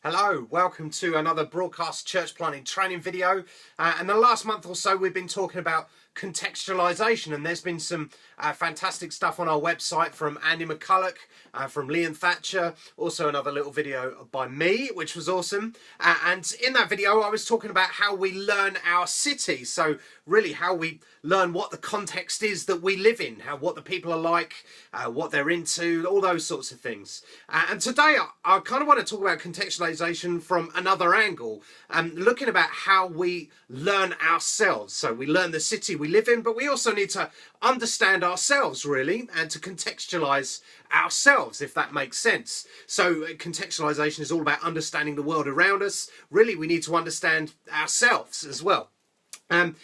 Hello, welcome to another broadcast church planting training video. And the last month or so we've been talking about contextualization, and there's been some fantastic stuff on our website from Andy McCulloch, from Liam Thatcher, also another little video by me, which was awesome. And in that video I was talking about how we learn our city, so really how we learn what the context is that we live in, what the people are like, what they're into, all those sorts of things. And today I kind of want to talk about contextualization from another angle, looking about how we learn ourselves. So we learn the city we live in, but we also need to understand ourselves really, and to contextualize ourselves, if that makes sense. So contextualization is all about understanding the world around us. Really, we need to understand ourselves as well. There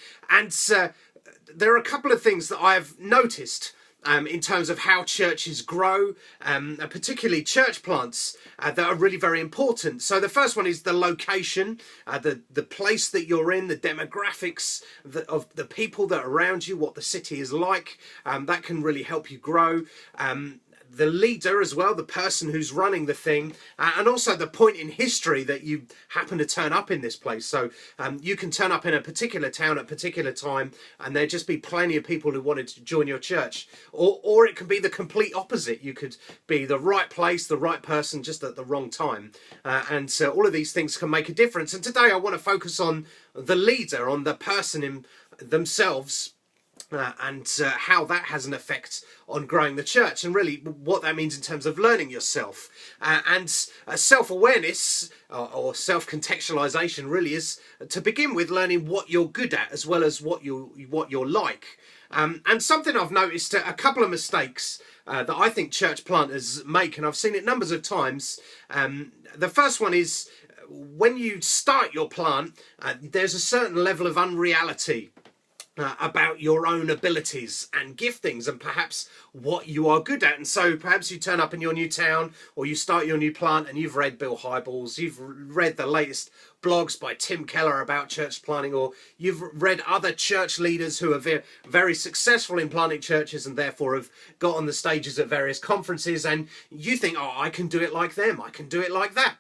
are a couple of things that I've noticed in terms of how churches grow, particularly church plants that are really very important. So the first one is the location, the place that you're in, the demographics of the people that are around you, what the city is like. That can really help you grow. The leader as well, the person who's running the thing, and also the point in history that you happen to turn up in this place. So you can turn up in a particular town at a particular time and there just be plenty of people who wanted to join your church, or it can be the complete opposite. You could be the right place, the right person, just at the wrong time, and so all of these things can make a difference. And today I want to focus on the leader, on the person in themselves, and how that has an effect on growing the church, and really what that means in terms of learning yourself. And self-awareness or self-contextualization really is, to begin with, learning what you're good at as well as what you're like. And something I've noticed, a couple of mistakes that I think church planters make, and I've seen it numbers of times. The first one is when you start your plant, there's a certain level of unreality about your own abilities and giftings and perhaps what you are good at. And so perhaps you turn up in your new town, or you start your new plant and you've read Bill Hybels, you've read the latest blogs by Tim Keller about church planting, or you've read other church leaders who are very successful in planting churches and therefore have got on the stages at various conferences, and you think, oh, I can do it like them, I can do it like that.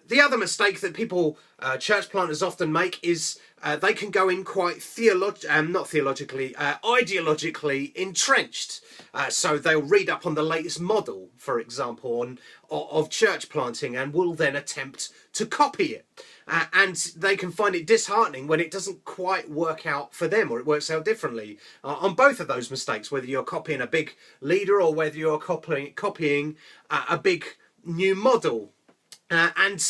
The other mistake that people, church planters often make is they can go in quite ideologically entrenched. So they'll read up on the latest model, for example, of church planting, and will then attempt to copy it. And they can find it disheartening when it doesn't quite work out for them, or it works out differently. On both of those mistakes, whether you're copying a big leader or whether you're copying a big new model. And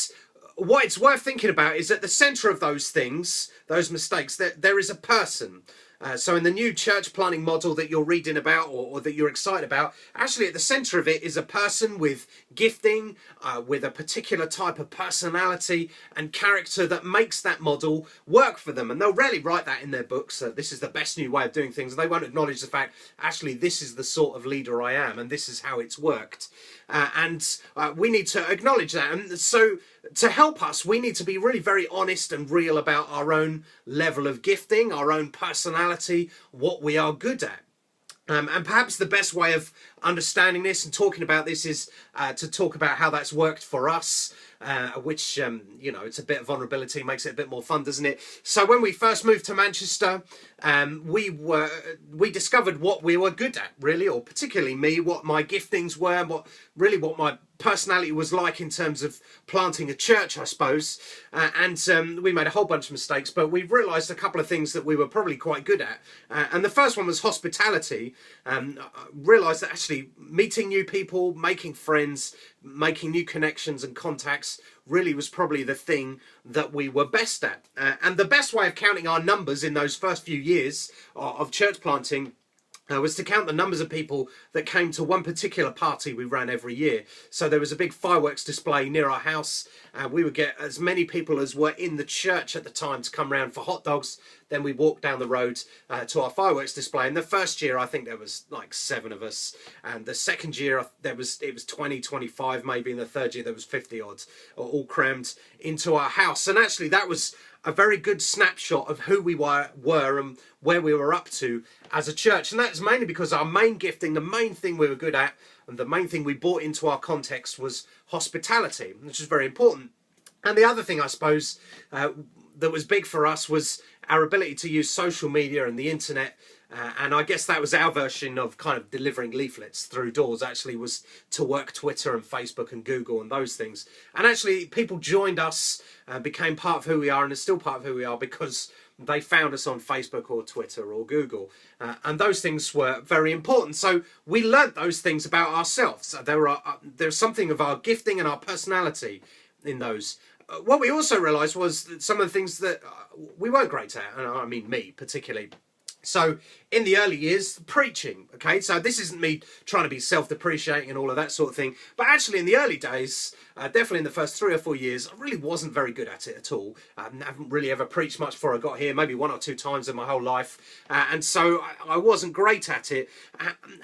what it's worth thinking about is at the centre of those things, those mistakes, there is a person. So in the new church planting model that you're reading about, or that you're excited about, actually at the centre of it is a person with gifting, with a particular type of personality and character that makes that model work for them. And they'll rarely write that in their books, this is the best new way of doing things. They won't acknowledge the fact, actually, this is the sort of leader I am, and this is how it's worked. We need to acknowledge that. And so to help us, we need to be really very honest and real about our own level of gifting, our own personality, what we are good at. And perhaps the best way of understanding this and talking about this is to talk about how that's worked for us, which, you know, it's a bit of vulnerability, makes it a bit more fun, doesn't it? So when we first moved to Manchester, we discovered what we were good at, really, or particularly me, what my giftings were, what my personality was like in terms of planting a church, I suppose. We made a whole bunch of mistakes, but we realised a couple of things that we were probably quite good at. And the first one was hospitality. Realised that actually meeting new people, making friends, making new connections and contacts really was probably the thing that we were best at. And the best way of counting our numbers in those first few years of church planting was to count the numbers of people that came to one particular party we ran every year. So there was a big fireworks display near our house. We would get as many people as were in the church at the time to come round for hot dogs. Then we walked down the road to our fireworks display. And the first year, I think there was like 7 of us. And the second year, it was 20, 25 maybe. And the third year, there was 50 odd, all crammed into our house. And actually, that was a very good snapshot of who we were and where we were up to as a church. And that's mainly because our main gifting, the main thing we were good at, and the main thing we brought into our context was hospitality, which is very important. And the other thing, I suppose, that was big for us was our ability to use social media and the internet. And I guess that was our version of kind of delivering leaflets through doors, actually, was to work Twitter and Facebook and Google and those things. And actually, people joined us, became part of who we are, and are still part of who we are because they found us on Facebook or Twitter or Google. And those things were very important. So we learnt those things about ourselves. There's something of our gifting and our personality in those. What we also realised was that some of the things that we weren't great at, and I mean me particularly. So in the early years, preaching, okay, so this isn't me trying to be self-depreciating and all of that sort of thing, but actually in the early days, definitely in the first 3 or 4 years, I really wasn't very good at it at all. I haven't really ever preached much before I got here, maybe 1 or 2 times in my whole life, and so I wasn't great at it.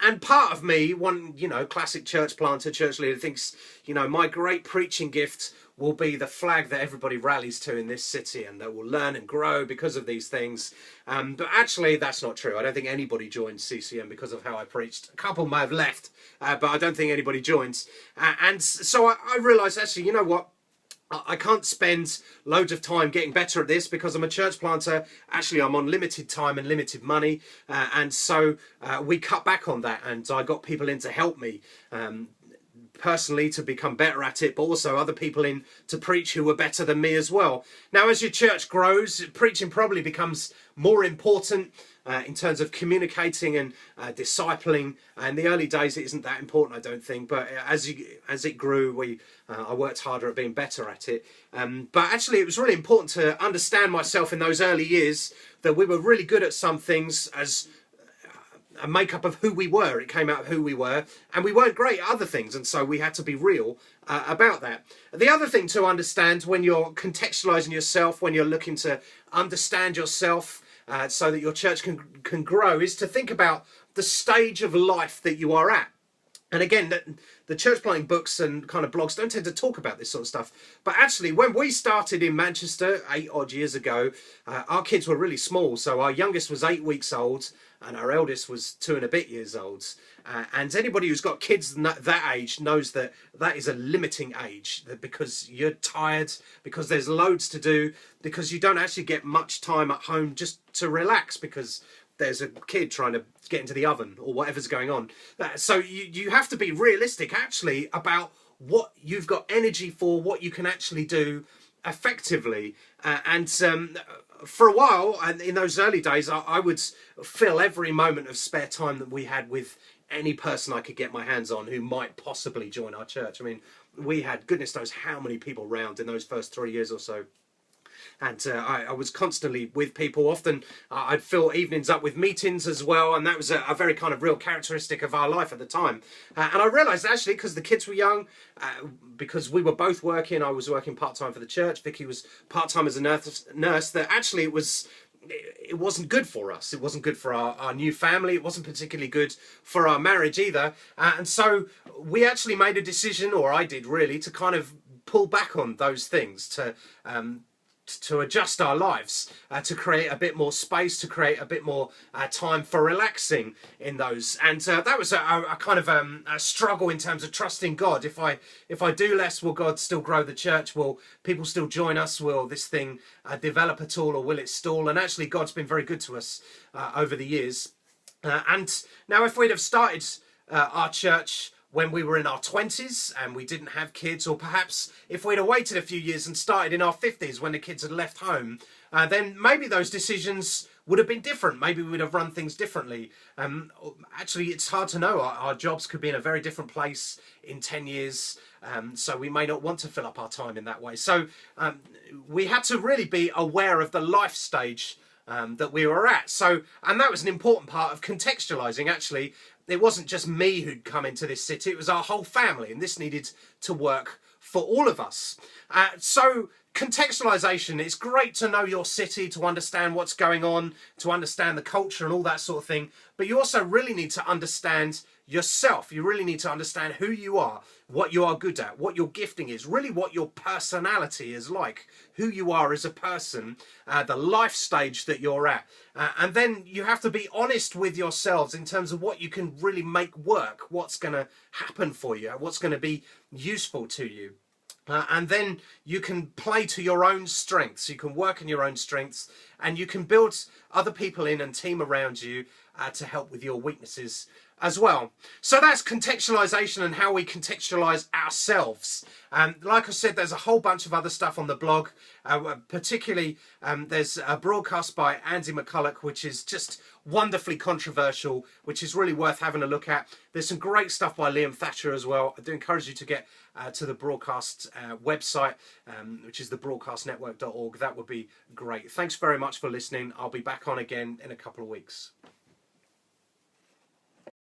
And part of me, one, classic church planter, church leader, thinks, my great preaching gift will be the flag that everybody rallies to in this city, and that will learn and grow because of these things. But actually, that's not true. I don't think anybody joins CCM because of how I preached. A couple may have left, but I don't think anybody joins. And so I realised, actually, you know what? I can't spend loads of time getting better at this because I'm a church planter. Actually, I'm on limited time and limited money. And so we cut back on that, and I got people in to help me. Personally, to become better at it, but also other people in to preach who were better than me as well. Now, as your church grows, preaching probably becomes more important in terms of communicating and discipling. In the early days, it isn't that important, I don't think. But as it grew, I worked harder at being better at it. But actually, it was really important to understand myself in those early years, that we were really good at some things as a makeup of who we were. It came out of who we were, and we weren't great at other things, and so we had to be real about that. The other thing to understand when you're contextualizing yourself, when you're looking to understand yourself so that your church can grow, is to think about the stage of life that you are at. And again, the church planting books and kind of blogs don't tend to talk about this sort of stuff. But actually, when we started in Manchester 8 odd years ago, our kids were really small. So our youngest was 8 weeks old, and our eldest was 2 and a bit years old. And anybody who's got kids that age knows that that is a limiting age, because you're tired, because there's loads to do, because you don't actually get much time at home just to relax, because there's a kid trying to get into the oven or whatever's going on. So you have to be realistic, actually, about what you've got energy for, what you can actually do effectively. And for a while, and in those early days, I would fill every moment of spare time that we had with any person I could get my hands on who might possibly join our church. I mean, we had goodness knows how many people round in those first 3 years or so. And I was constantly with people. Often I'd fill evenings up with meetings as well, and that was a very kind of real characteristic of our life at the time. And I realised, actually, because the kids were young, because we were both working, I was working part-time for the church, Vicky was part-time as a nurse, that actually it wasn't good for us. It wasn't good for our new family. It wasn't particularly good for our marriage either. And so we actually made a decision, or I did really, to kind of pull back on those things, to adjust our lives, to create a bit more space, to create a bit more time for relaxing in those. And that was a kind of a struggle in terms of trusting God. If I do less, will God still grow the church? Will people still join us? Will this thing develop at all, or will it stall? And actually, God's been very good to us over the years. And now, if we'd have started our church when we were in our 20s and we didn't have kids, or perhaps if we'd have waited a few years and started in our 50s when the kids had left home, then maybe those decisions would have been different. Maybe we'd have run things differently. Actually, it's hard to know. Our jobs could be in a very different place in 10 years, so we may not want to fill up our time in that way. So we had to really be aware of the life stage that we were at. And that was an important part of contextualizing, actually. It wasn't just me who'd come into this city, it was our whole family, and this needed to work for all of us. So contextualization, it's great to know your city, to understand what's going on, to understand the culture and all that sort of thing, but you also really need to understand yourself. You really need to understand who you are, what you are good at, what your gifting is, really what your personality is like, who you are as a person, the life stage that you're at. And then you have to be honest with yourselves in terms of what you can really make work, what's going to happen for you, what's going to be useful to you. And then you can play to your own strengths. You can work in your own strengths, and you can build other people in and team around you to help with your weaknesses as well. So that's contextualization and how we contextualize ourselves. Like I said, there's a whole bunch of other stuff on the blog. Particularly, there's a broadcast by Andy McCulloch, which is just wonderfully controversial, which is really worth having a look at. There's some great stuff by Liam Thatcher as well. I do encourage you to get to the broadcast website, which is thebroadcastnetwork.org. That would be great. Thanks very much for listening. I'll be back on again in a couple of weeks.